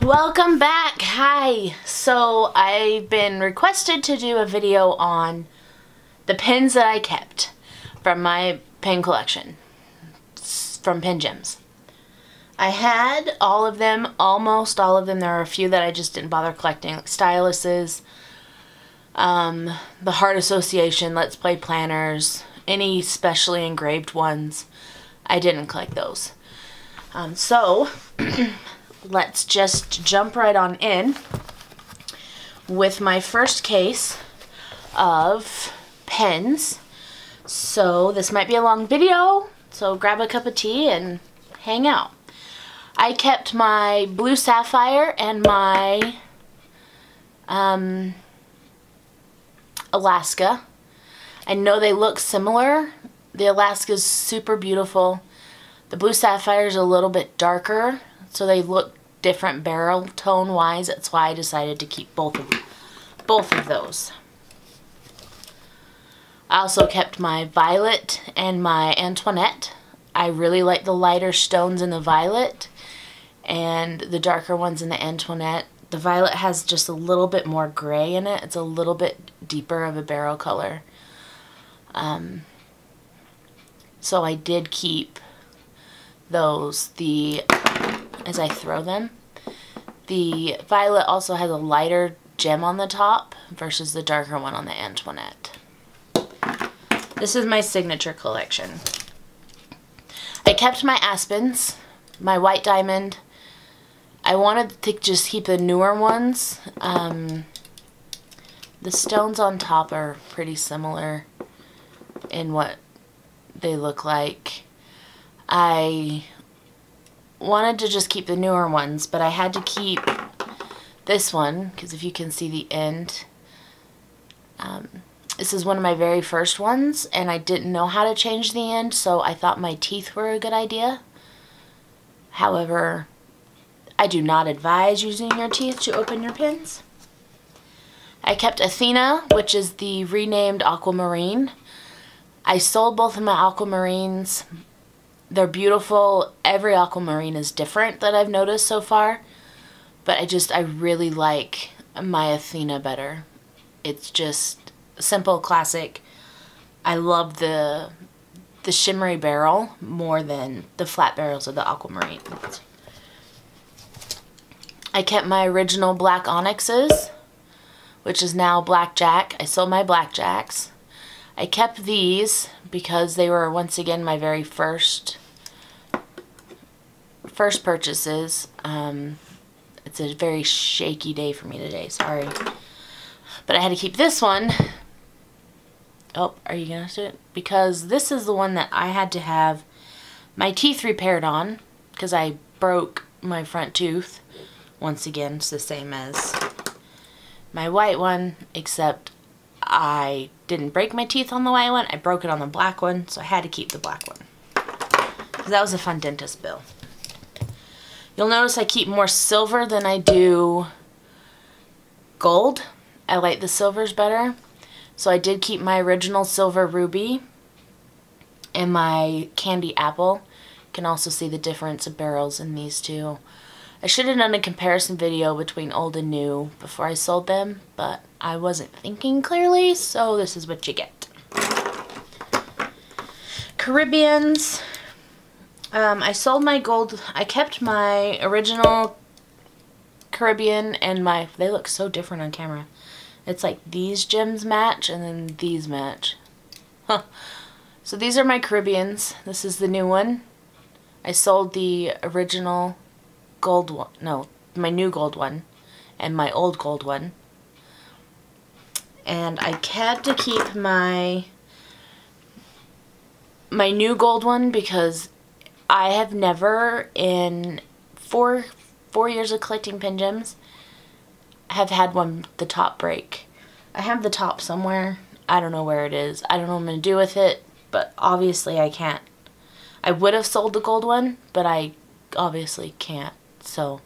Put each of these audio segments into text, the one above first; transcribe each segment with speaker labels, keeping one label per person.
Speaker 1: Welcome back. Hi. So I've been requested to do a video on the pens that I kept from my pen collection from PenGems. I had all of them, almost all of them. There are a few that I just didn't bother collecting, like styluses, the Heart Association, Let's Play planners, any specially engraved ones. I didn't collect those. So let's just jump right on in with my first case of pens. So this might be a long video, so grab a cup of tea and hang out. I kept my blue sapphire and my Alaska. I know they look similar. The Alaska's super beautiful. The blue sapphire is a little bit darker, so they look different barrel tone wise. That's why I decided to keep both of those. I also kept my violet and my Antoinette. I really like the lighter stones in the violet and the darker ones in the Antoinette. The violet has just a little bit more gray in it. It's a little bit deeper of a barrel color. So I did keep those. As I throw them, the violet also has a lighter gem on the top versus the darker one on the Antoinette. This is my signature collection. I kept my Aspens, my white diamond. I wanted to just keep the newer ones. The stones on top are pretty similar in what they look like. I wanted to just keep the newer ones, but I had to keep this one because if you can see the end, this is one of my very first ones and I didn't know how to change the end, so I thought my teeth were a good idea. However, I do not advise using your teeth to open your pens. I kept Athena, which is the renamed Aquamarine. I sold both of my Aquamarines. They're beautiful. Every Aquamarine is different that I've noticed so far. But I really like my Athena better. It's just simple, classic. I love the shimmery barrel more than the flat barrels of the Aquamarine. I kept my original black onyxes, which is now blackjack. I sold my blackjacks. I kept these because they were once again my very first purchases. It's a very shaky day for me today, sorry. But I had to keep this one. Oh, are you gonna do it? Because this is the one that I had to have my teeth repaired on because I broke my front tooth. Once again, it's the same as my white one, except I didn't break my teeth on the white one. I broke it on the black one, so I had to keep the black one. Because that was a fun dentist bill. You'll notice I keep more silver than I do gold. I like the silvers better. So I did keep my original silver ruby and my candy apple. You can also see the difference of barrels in these two. I should have done a comparison video between old and new before I sold them, but I wasn't thinking clearly, so this is what you get. Caribbeans. I sold my gold. I kept my original Caribbean and they look so different on camera. It's like these gems match and then these match. Huh. So these are my Caribbeans. This is the new one. I sold the original gold one, no, my new gold one and my old gold one. And I had to keep my new gold one because I have never in four years of collecting PenGems have had the top break. I have the top somewhere. I don't know where it is. I don't know what I'm going to do with it, but obviously I can't. I would have sold the gold one, but I obviously can't. So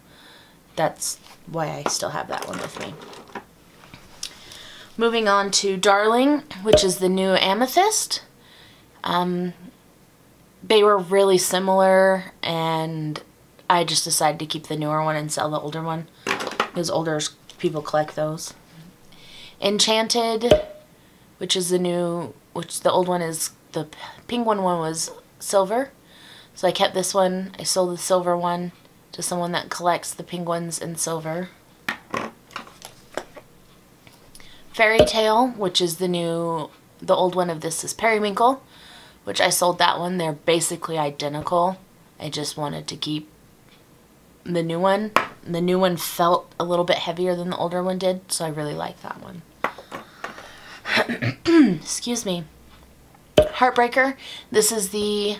Speaker 1: that's why I still have that one with me. Moving on to Darling, which is the new amethyst. They were really similar, and I just decided to keep the newer one and sell the older one, because older people collect those. Enchanted, which is the old one is, the penguin one was silver. So I kept this one. I sold the silver one to someone that collects the penguins in silver. Fairy Tale, which is the old one of this is Periwinkle, which I sold that one. They're basically identical. I just wanted to keep the new one. The new one felt a little bit heavier than the older one did, so I really like that one. Excuse me. Heartbreaker. This is the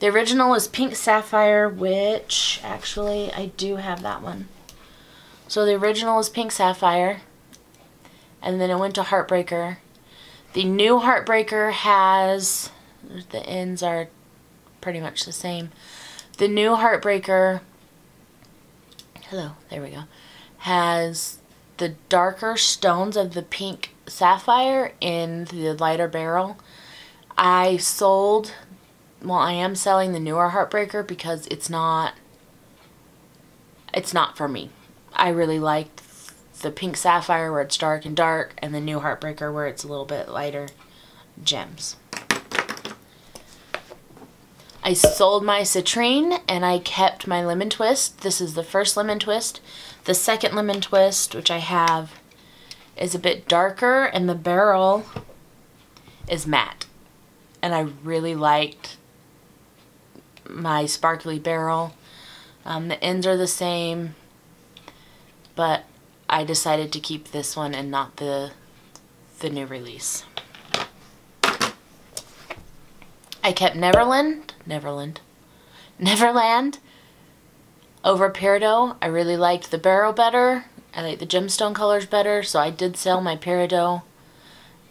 Speaker 1: original is Pink Sapphire, which actually I do have that one. So the original is Pink Sapphire, and then it went to Heartbreaker. The new Heartbreaker has, the ends are pretty much the same. The new Heartbreaker, hello, there we go, has the darker stones of the Pink Sapphire in the lighter barrel. I am selling the newer Heartbreaker because it's not for me. I really like the Pink Sapphire where it's dark and dark, and the new Heartbreaker where it's a little bit lighter gems. I sold my citrine and I kept my lemon twist. This is the first lemon twist. The second lemon twist, which I have, is a bit darker, and the barrel is matte. And I really liked my sparkly barrel. The ends are the same, but I decided to keep this one and not the new release. I kept Neverland over Peridot. I really liked the barrel better. I like the gemstone colors better, so I did sell my Peridot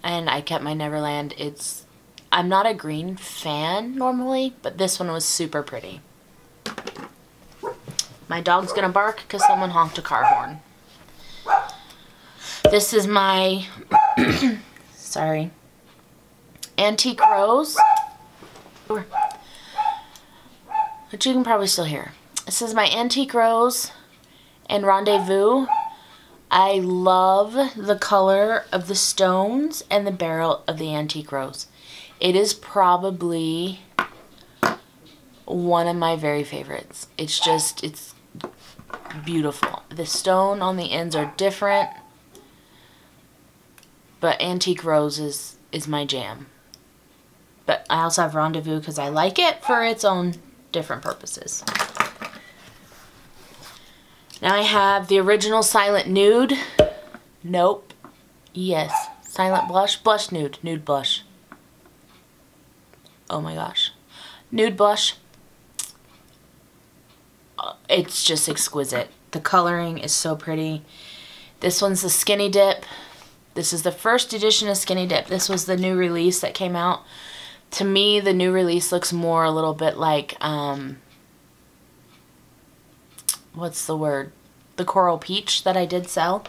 Speaker 1: and I kept my Neverland. I'm not a green fan normally, but this one was super pretty. My dog's gonna bark because someone honked a car horn. This is my sorry, Antique Rose, which you can probably still hear. This is my Antique Rose and Rendezvous. I love the color of the stones and the barrel of the Antique Rose. It is probably one of my very favorites. It's beautiful. The stone on the ends are different, but Antique Rose is my jam. But I also have Rendezvous because I like it for its own different purposes. Now I have the original Silent Nude. Nope. Yes. Silent Blush. Blush Nude. Nude Blush. Oh my gosh. Nude Blush. It's just exquisite. The coloring is so pretty. This one's the Skinny Dip. This is the first edition of Skinny Dip. This was the new release that came out. To me, the new release looks more a little bit like, what's the word? The Coral Peach that I did sell.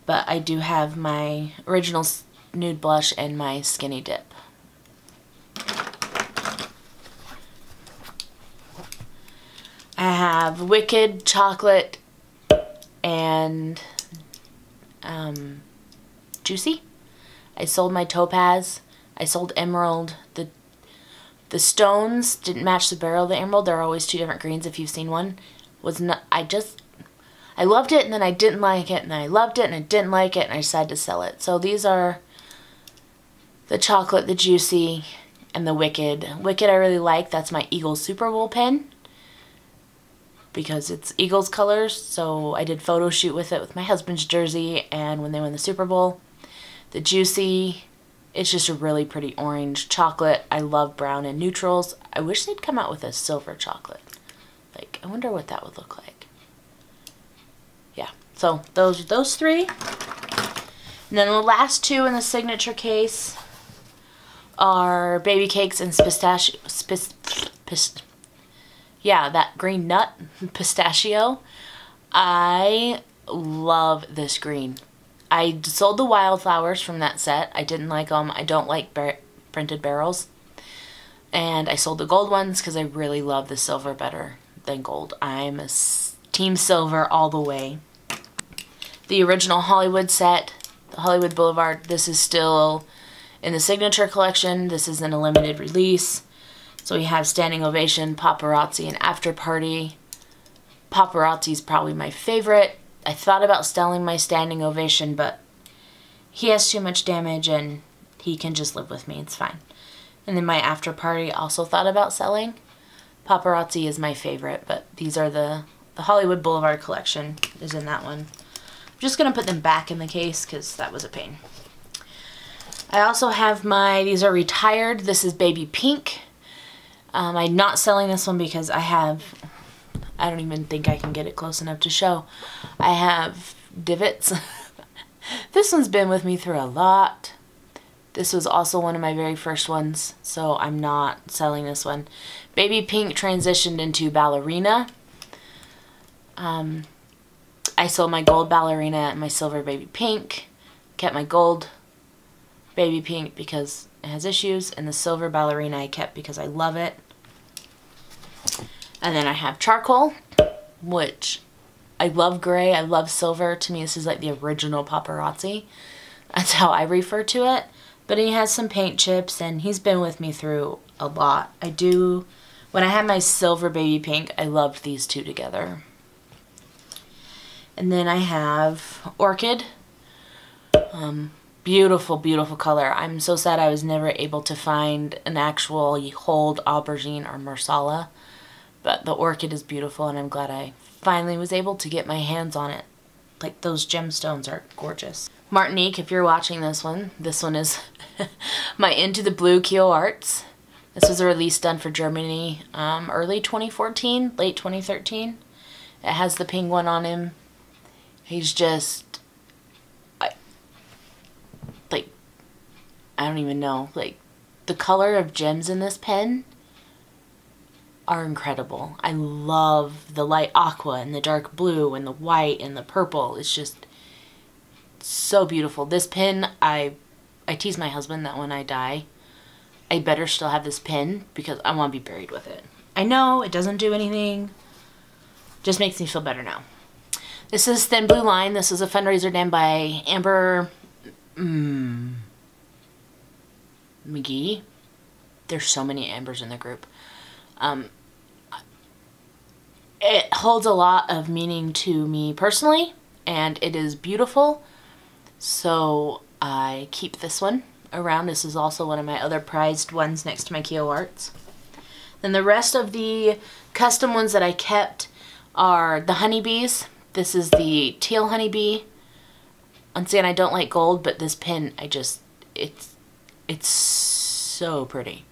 Speaker 1: But I do have my original Nude Blush and my Skinny Dip. I have Wicked, Chocolate, and Juicy. I sold my Topaz. I sold Emerald. The stones didn't match the barrel of the emerald. They're always two different greens if you've seen one. I loved it and then I didn't like it, and then I loved it and I didn't like it, and I decided to sell it. So these are the Chocolate, the Juicy, and the Wicked. Wicked I really like. That's my Eagles Super Bowl pen because it's Eagles colors. So I did photo shoot with it with my husband's jersey and when they won the Super Bowl. The Juicy, it's just a really pretty orange chocolate. I love brown and neutrals. I wish they'd come out with a silver chocolate. Like, I wonder what that would look like. Yeah, so those three. And then the last two in the signature case are Baby Cakes and pistachio. Yeah, that green nut, pistachio. I love this green. I sold the wildflowers from that set. I didn't like them. I don't like printed barrels. And I sold the gold ones because I really love the silver better than gold. I'm a team silver all the way. The original Hollywood set, the Hollywood Boulevard, this is still in the signature collection. This is in a limited release. So we have Standing Ovation, Paparazzi, and After Party. Paparazzi is probably my favorite. I thought about selling my Standing Ovation, but he has too much damage and he can just live with me. It's fine. And then my After Party also thought about selling. Paparazzi is my favorite, but these are the Hollywood Boulevard collection is in that one. I'm just going to put them back in the case because that was a pain. I also have these are retired. This is Baby Pink. I'm not selling this one because I don't even think I can get it close enough to show. I have divots. This one's been with me through a lot. This was also one of my very first ones, so I'm not selling this one. Baby Pink transitioned into Ballerina. I sold my gold Ballerina and my silver Baby Pink. Kept my gold Baby Pink because it has issues, and the silver Ballerina I kept because I love it. And then I have Charcoal, which I love gray, I love silver. To me, this is like the original Paparazzi. That's how I refer to it. But he has some paint chips, and he's been with me through a lot. When I had my silver Baby Pink, I loved these two together. And then I have Orchid. Beautiful, beautiful color. I'm so sad I was never able to find an actual Hold Aubergine or Marsala. But the Orchid is beautiful, and I'm glad I finally was able to get my hands on it. Like, those gemstones are gorgeous. Martinique, if you're watching this one is my Into the Blue Keo Arts. This was a release done for Germany early 2014, late 2013. It has the penguin on him. He's just, I don't even know. Like, the color of gems in this pen are incredible. I love the light aqua and the dark blue and the white and the purple. It's just so beautiful. This pen, I tease my husband that when I die, I better still have this pen because I want to be buried with it. I know it doesn't do anything. Just makes me feel better now. This is Thin Blue Line. This is a fundraiser done by Amber McGee. There's so many Ambers in the group. It holds a lot of meaning to me personally, and it is beautiful. So I keep this one around. This is also one of my other prized ones next to my Keo Arts. Then the rest of the custom ones that I kept are the honeybees. This is the teal honeybee. Once again, I don't like gold, but this pin, it's so pretty.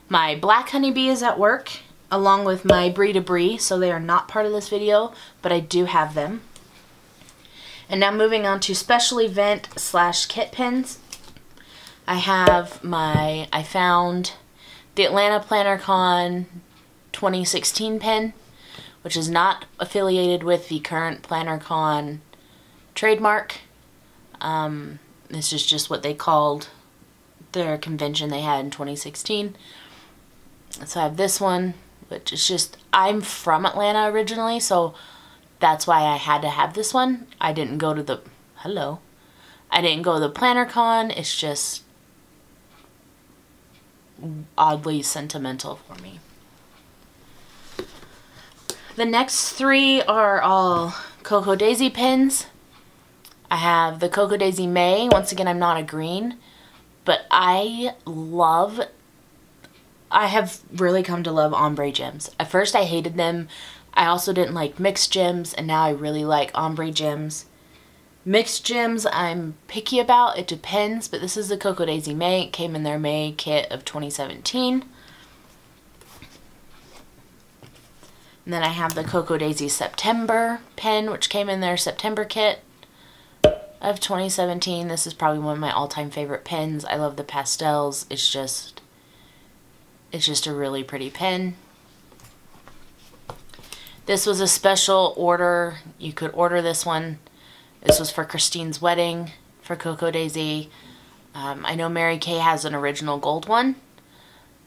Speaker 1: My black honeybee is at work, along with my Brie de Brie, so they are not part of this video, but I do have them. And now moving on to special event / kit pins. I found the Atlanta PlannerCon 2016 pin, which is not affiliated with the current PlannerCon trademark. This is just what they called their convention they had in 2016. So I have this one, which is just, I'm from Atlanta originally, so that's why I had to have this one. I didn't go to the, I didn't go to the PlannerCon. It's just oddly sentimental for me. The next three are all Cocoa Daisy pins. I have the Cocoa Daisy May. Once again, I'm not a green, but I have really come to love ombre gems. At first I hated them. I also didn't like mixed gems, and now I really like ombre gems. Mixed gems I'm picky about. It depends, but this is the Cocoa Daisy May. It came in their May kit of 2017. And then I have the Cocoa Daisy September pen, which came in their September kit of 2017. This is probably one of my all-time favorite pens. I love the pastels. It's just a really pretty pen. This was a special order. You could order this one. This was for Christine's wedding for Cocoa Daisy. I know Mary Kay has an original gold one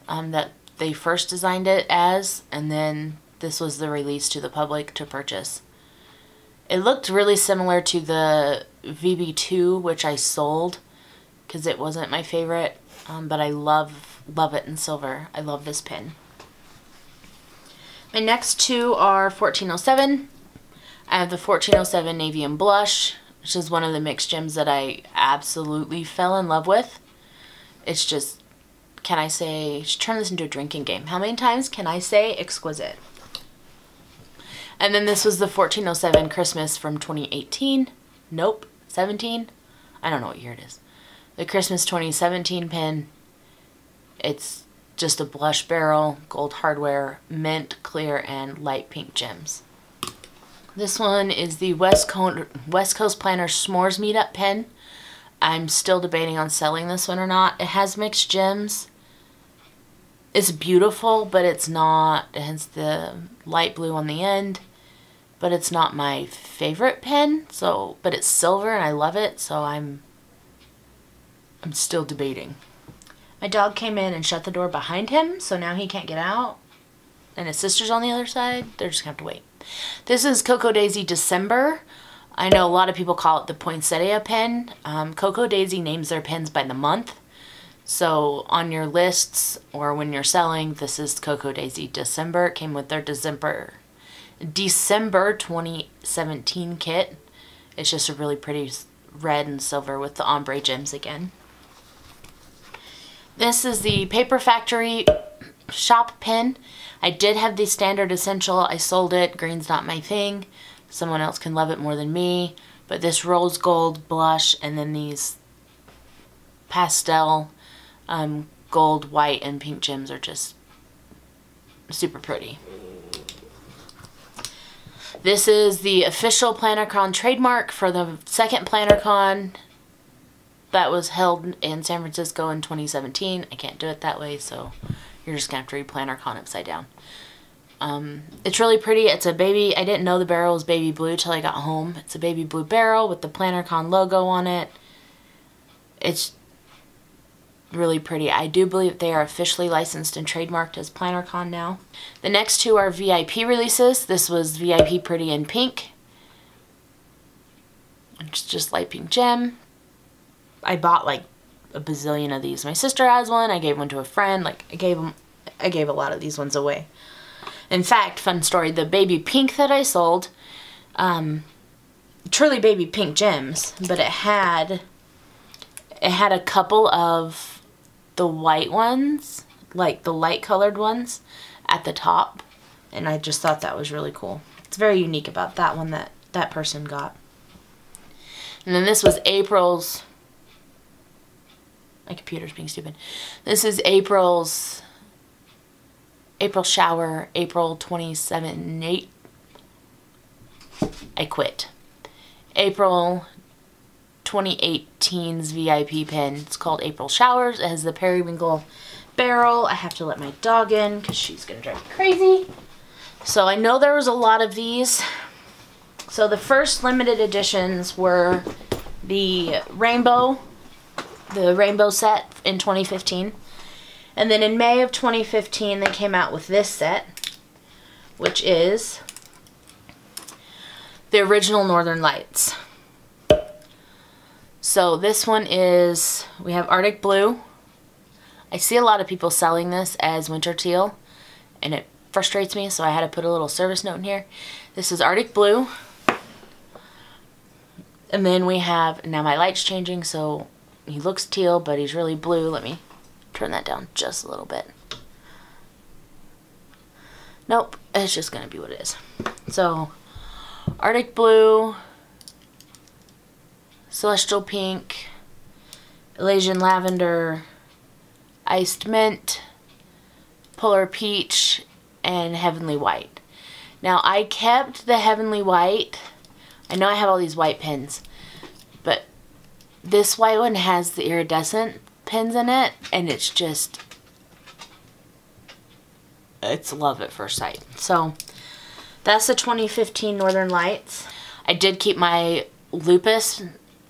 Speaker 1: that they first designed it as, and then this was the release to the public to purchase. It looked really similar to the VB2, which I sold because it wasn't my favorite, but I love it in silver. I love this pen. My next two are 1407. I have the 1407 Navy and Blush, which is one of the mixed gems that I absolutely fell in love with. It's just, can I say, just turn this into a drinking game. How many times can I say exquisite? And then this was the 1407 Christmas from 2018. Nope, 17. I don't know what year it is. The Christmas 2017 pen. It's just a blush barrel, gold hardware, mint, clear, and light pink gems. This one is the West Coast Planner S'mores Meetup pen. I'm still debating on selling this one or not. It has mixed gems. It's beautiful, but it's not. It has the light blue on the end, but it's not my favorite pen. So, but it's silver and I love it, so I'm still debating. My dog came in and shut the door behind him, so now he can't get out. And his sister's on the other side. They're just gonna have to wait. This is Cocoa Daisy December. I know a lot of people call it the poinsettia pen. Cocoa Daisy names their pens by the month. So on your lists or when you're selling, this is Cocoa Daisy December. It came with their December 2017 kit. It's just a really pretty red and silver with the ombre gems again. This is the Paper Factory shop pen. I did have the standard essential. I sold it. Green's not my thing. Someone else can love it more than me. But this rose gold blush and then these pastel gold, white, and pink gems are just super pretty. This is the official PlannerCon trademark for the second PlannerCon that was held in San Francisco in 2017. I can't do it that way, so you're just going to have to read PlannerCon upside down. It's really pretty. It's a baby, I didn't know the barrel was baby blue till I got home. It's a baby blue barrel with the PlannerCon logo on it. It's really pretty. I do believe they are officially licensed and trademarked as PlannerCon now. The next two are VIP releases. This was VIP Pretty in Pink. It's just light pink gem. I bought like a bazillion of these. My sister has one. I gave one to a friend. Like I gave a lot of these ones away. In fact, fun story, the baby pink that I sold, truly baby pink gems, but it had a couple of the white ones, like the light colored ones at the top, and I just thought that was really cool. It's very unique about that one that that person got. And then this was April's, my computer's being stupid. This is April shower, April 27/8. I quit. April 2018's VIP pen. It's called April Showers. It has the periwinkle barrel. I have to let my dog in because she's gonna drive me crazy. So I know there was a lot of these. So the first limited editions were the rainbow set in 2015. And then in May of 2015, they came out with this set, which is the original Northern Lights. So this one is, we have Arctic Blue. I see a lot of people selling this as Winter Teal, and it frustrates me, so I had to put a little service note in here. This is Arctic Blue. And then we have, now my light's changing, so he looks teal, but he's really blue. Let me turn that down just a little bit. Nope, it's just gonna be what it is. So, Arctic Blue, Celestial Pink, Elysian Lavender, Iced Mint, Polar Peach, and Heavenly White. Now, I kept the Heavenly White. I know I have all these white pens, but this white one has the iridescent pins in it, and it's just, it's love at first sight. So, that's the 2015 Northern Lights. I did keep my Lupus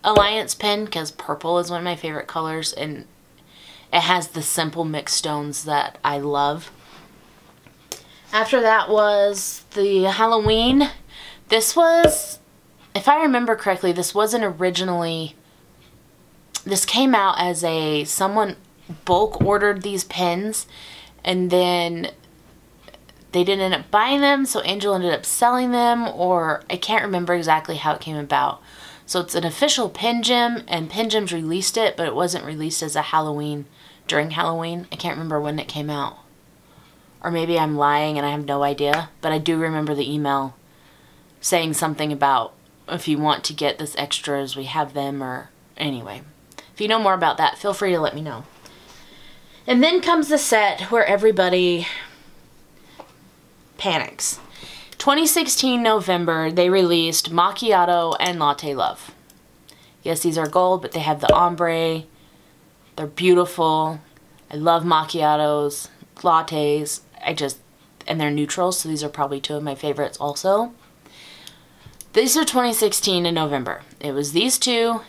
Speaker 1: Alliance pen because purple is one of my favorite colors, and it has the simple mixed stones that I love. After that was the Halloween. This was, if I remember correctly, this wasn't originally, this came out as someone bulk ordered these pens, and then they didn't end up buying them, so Angel ended up selling them, or I can't remember exactly how it came about. So it's an official PenGem, and PenGem's released it, but it wasn't released as a Halloween, during Halloween. I can't remember when it came out. Or maybe I'm lying and I have no idea, but I do remember the email saying something about if you want to get this extras, we have them, or anyway. If you know more about that, feel free to let me know. And then comes the set where everybody panics. 2016 November, they released Macchiato and Latte Love. Yes, these are gold, but they have the ombre. They're beautiful. I love macchiatos, lattes. And they're neutrals, so these are probably two of my favorites also. These are 2016 in November. It was these two.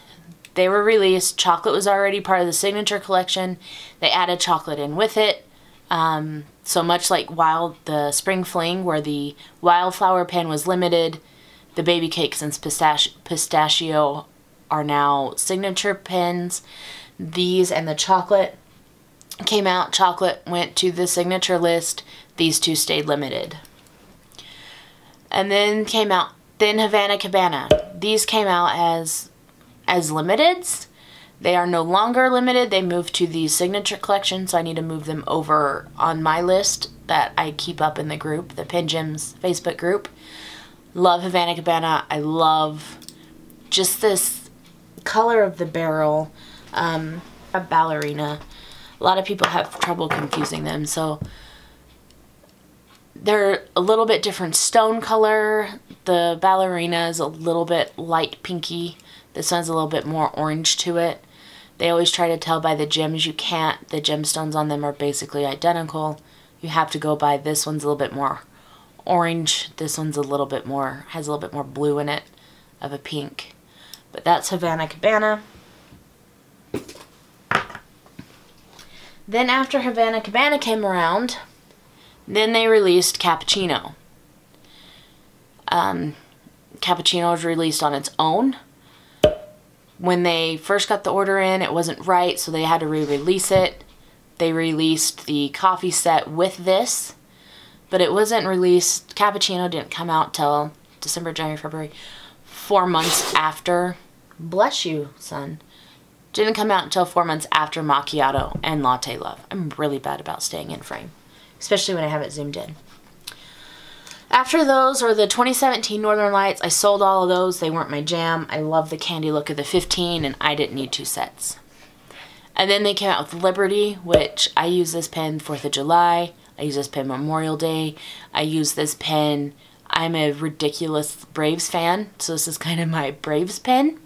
Speaker 1: They were released. Chocolate was already part of the signature collection. They added chocolate in with it. So much like the Spring Fling, where the Wildflower pen was limited, the Baby Cakes and Pistachio are now signature pens. These and the chocolate came out. Chocolate went to the signature list. These two stayed limited. And then Havana Cabana. These came out as limiteds. They are no longer limited. They moved to the signature collection, so I need to move them over on my list that I keep up in the group, the PenGem's Facebook group. Love Havana Cabana. I love just this color of the barrel. A ballerina. A lot of people have trouble confusing them, so they're a little bit different stone color. The ballerina is a little bit light pinky. This one's a little bit more orange to it. They always try to tell by the gems. You can't. The gemstones on them are basically identical. You have to go by this one's a little bit more orange. This one's has a little bit more blue in it of a pink. But that's Havana Cabana. Then after Havana Cabana came around, then they released Cappuccino. Cappuccino was released on its own. When they first got the order in, it wasn't right, so they had to re-release it. They released the coffee set with this, but it wasn't released. Cappuccino didn't come out till December, January, February, 4 months after. Bless you, son. Didn't come out until 4 months after Macchiato and Latte Love. I'm really bad about staying in frame, especially when I have it zoomed in. After those are the 2017 Northern Lights. I sold all of those. They weren't my jam. I love the candy look of the 15, and I didn't need 2 sets. And then they came out with Liberty, which I use this pen 4th of July. I use this pen Memorial Day. I use this pen. I'm a ridiculous Braves fan, so this is kind of my Braves pen.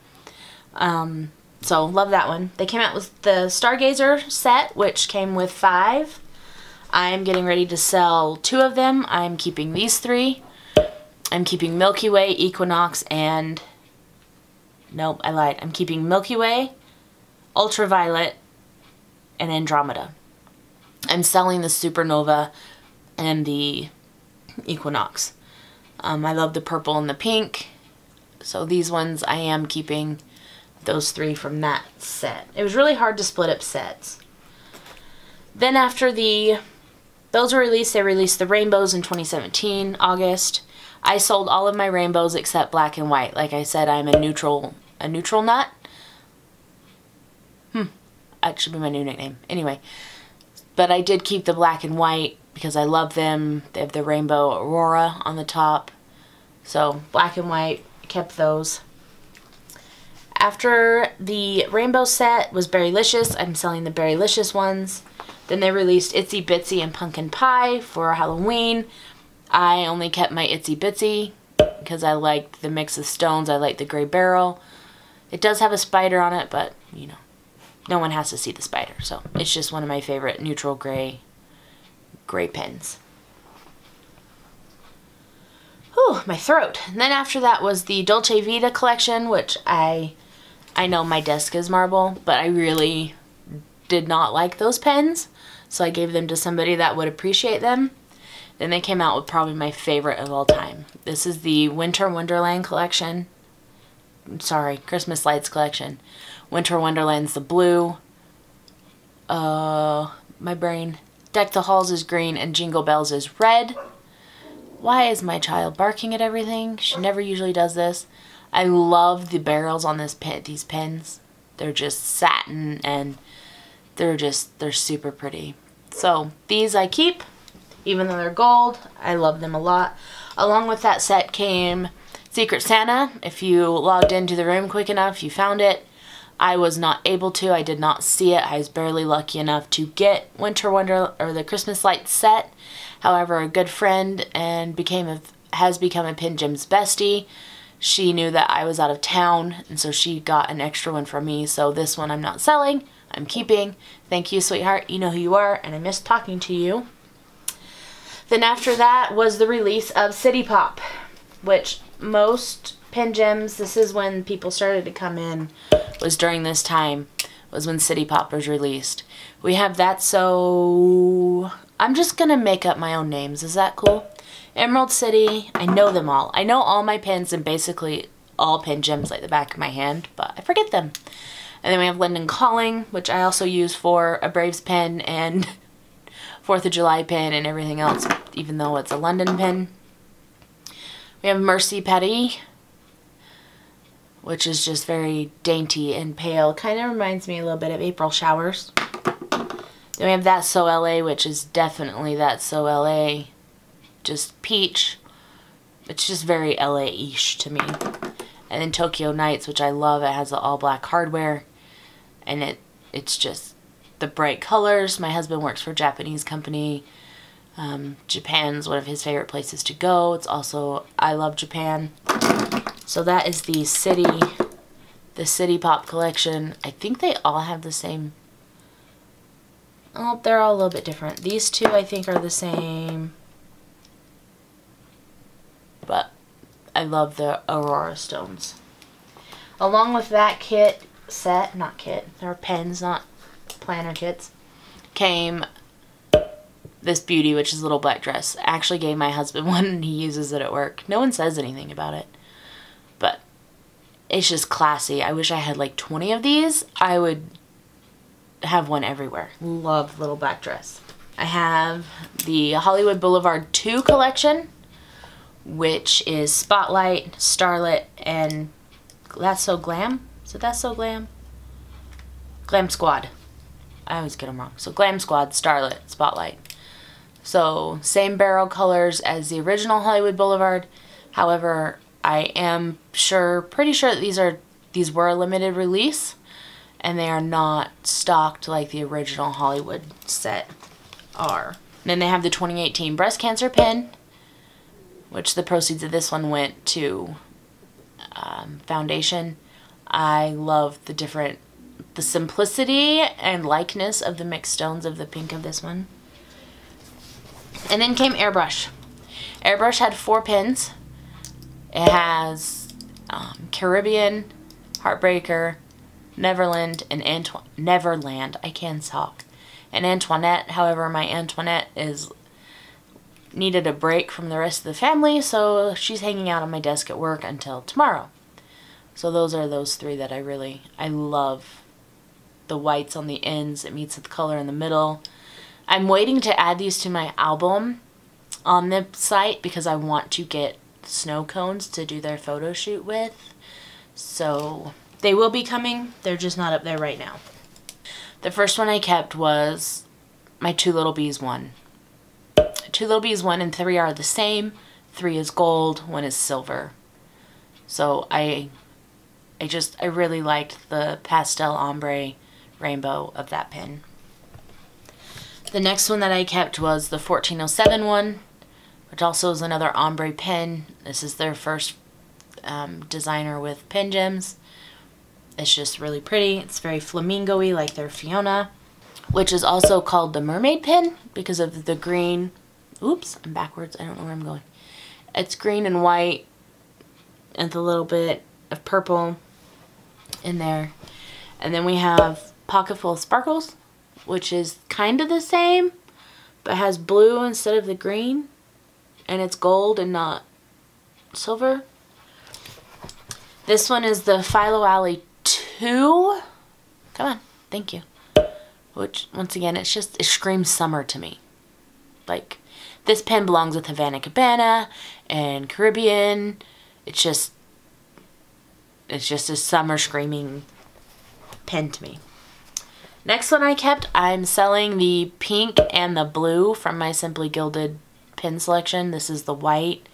Speaker 1: So love that one. They came out with the Stargazer set, which came with 5. I'm getting ready to sell 2 of them. I'm keeping these 3. I'm keeping Milky Way, Equinox, and... Nope, I lied. I'm keeping Milky Way, Ultraviolet, and Andromeda. I'm selling the Supernova and the Equinox. I love the purple and the pink. So these ones I am keeping, those 3 from that set. It was really hard to split up sets. Then after those were released, they released the rainbows in 2017, August. I sold all of my rainbows except black and white. Like I said, I'm a neutral nut. That should be my new nickname. Anyway, but I did keep the black and white because I love them. They have the rainbow aurora on the top. So black and white, kept those. After the rainbow set was Berrylicious. I'm selling the Berrylicious ones. Then they released Itsy Bitsy and Pumpkin Pie for Halloween. I only kept my Itsy Bitsy because I like the mix of stones. I like the gray barrel. It does have a spider on it, but, you know, no one has to see the spider. So it's just one of my favorite neutral gray pens. Whew, my throat. And then after that was the Dolce Vita collection, which I know my desk is marble, but I really did not like those pens. So I gave them to somebody that would appreciate them. Then they came out with probably my favorite of all time. This is the Winter Wonderland collection. Sorry, Christmas Lights collection. Winter Wonderland's the blue. My brain. Deck the Halls is green and Jingle Bells is red. Why is my child barking at everything? She never usually does this. I love the barrels on these pins. They're just satin and they're super pretty. So these I keep, even though they're gold. I love them a lot. Along with that set came Secret Santa. If you logged into the room quick enough, you found it. I was not able to. I did not see it. I was barely lucky enough to get the Christmas Lights set. However, a good friend and has become a PenGem's bestie. She knew that I was out of town, and so she got an extra one for me. So this one I'm not selling. I'm keeping. Thank you, sweetheart. You know who you are, and I miss talking to you. Then after that was the release of City Pop, which most PenGems, this is when people started to come in, was during this time, was when City Pop was released. We have That So... I'm just going to make up my own names. Is that cool? Emerald City. I know them all. I know all my pins and basically all PenGems like the back of my hand, but I forget them. And then we have London Calling, which I also use for a Braves pin and 4th of July pin and everything else, even though it's a London pin. We have Mercy Patty, which is just very dainty and pale. Kind of reminds me a little bit of April Showers. Then we have That's So LA, which is definitely That's So LA. Just peach. It's just very LA-ish to me. And then Tokyo Nights, which I love. It has the all-black hardware. And it's just the bright colors. My husband works for a Japanese company. Japan's one of his favorite places to go. It's also, I love Japan. So that is the City Pop collection. I think they all have the same. Oh, they're all a little bit different. These two I think are the same. But I love the Aurora Stones. Along with that they're pens, not planner kits, came this beauty, which is a little black dress. I actually gave my husband one and he uses it at work. No one says anything about it. But it's just classy. I wish I had like 20 of these. I would have one everywhere. Love little black dress. I have the Hollywood Boulevard 2 collection, which is Spotlight, Starlet, and That's So Glam. Is it That's So Glam? Glam Squad. I always get them wrong. So Glam Squad, Starlet, Spotlight. So same barrel colors as the original Hollywood Boulevard. However, I am pretty sure that these were a limited release, and they are not stocked like the original Hollywood set are. And then they have the 2018 breast cancer pin, which the proceeds of this one went to foundation. I love the simplicity and likeness of the mixed stones of the pink of this one. And then came Airbrush. Airbrush had 4 pins. It has Caribbean, Heartbreaker, Neverland, and Neverland. I can't talk. And Antoinette. However, my Antoinette needed a break from the rest of the family, so she's hanging out on my desk at work until tomorrow. So those are those 3 that I love. The whites on the ends, it meets with the color in the middle. I'm waiting to add these to my album on the site because I want to get snow cones to do their photo shoot with. So they will be coming. They're just not up there right now. The first one I kept was my Two Little Bees one. Two Little Bees 1 and 3 are the same. 3 is gold, 1 is silver. So I really liked the pastel ombre rainbow of that pin. The next one that I kept was the 1407 one, which also is another ombre pin. This is their first designer with PenGems. It's just really pretty. It's very flamingo-y like their Fiona, which is also called the mermaid pin because of the green. Oops, I'm backwards. I don't know where I'm going. It's green and white and a little bit of purple in there. And then we have Pocket Full of Sparkles, which is kind of the same, but has blue instead of the green. and it's gold and not silver. This one is the Philo Alley 2. Come on, thank you. Which, once again, it screams summer to me. Like, this pen belongs with Havana Cabana and Caribbean. It's just a summer screaming pen to me. Next one I kept, I'm selling the pink and the blue from my Simply Gilded pen selection. This is the white.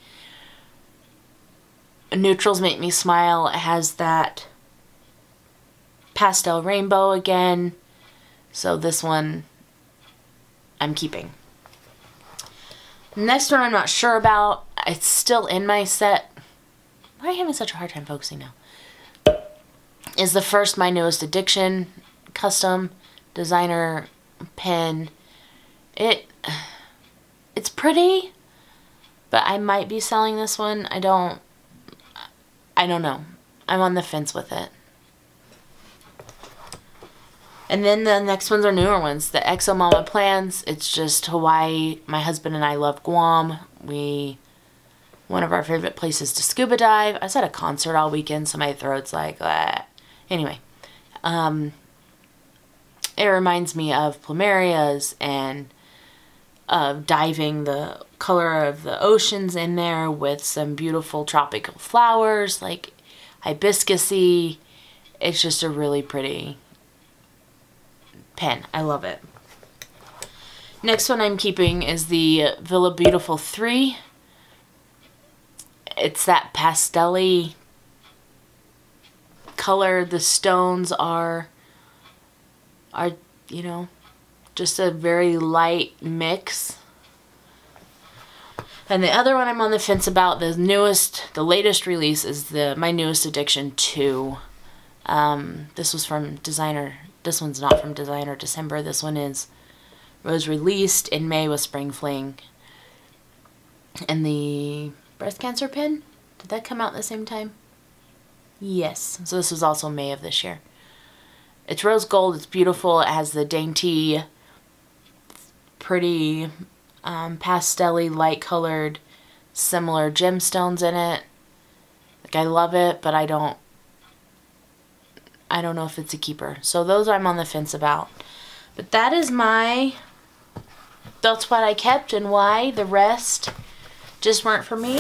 Speaker 1: Neutrals make me smile. It has that pastel rainbow again. So this one I'm keeping. Next one I'm not sure about. It's still in my set. Why are you having such a hard time focusing now? Is the first My Newest Addiction custom designer pen. It's pretty, but I might be selling this one. I don't know. I'm on the fence with it. And then the next ones are newer ones. The Exo Mama Plans. It's just Hawaii. My husband and I love Guam. One of our favorite places to scuba dive. I was at a concert all weekend, so my throat's like, ah. Anyway. It reminds me of plumerias and of diving, the color of the oceans in there with some beautiful tropical flowers like hibiscusy. It's just a really pretty pen. I love it. Next one I'm keeping is the Villa Beautiful 3. It's that pastel-y color. The stones are you know, just a very light mix. And the other one I'm on the fence about, the latest release is the My Newest Addiction 2. This was from Designer. This one's not from Designer December. This one was released in May with Spring Fling. And the breast cancer pen, did that come out at the same time? Yes. So this was also May of this year. It's rose gold. It's beautiful. It has the dainty, pretty, pastel-y, light-colored, similar gemstones in it. Like, I love it, but I don't know if it's a keeper. So those I'm on the fence about. But that's what I kept and why. The rest just weren't for me.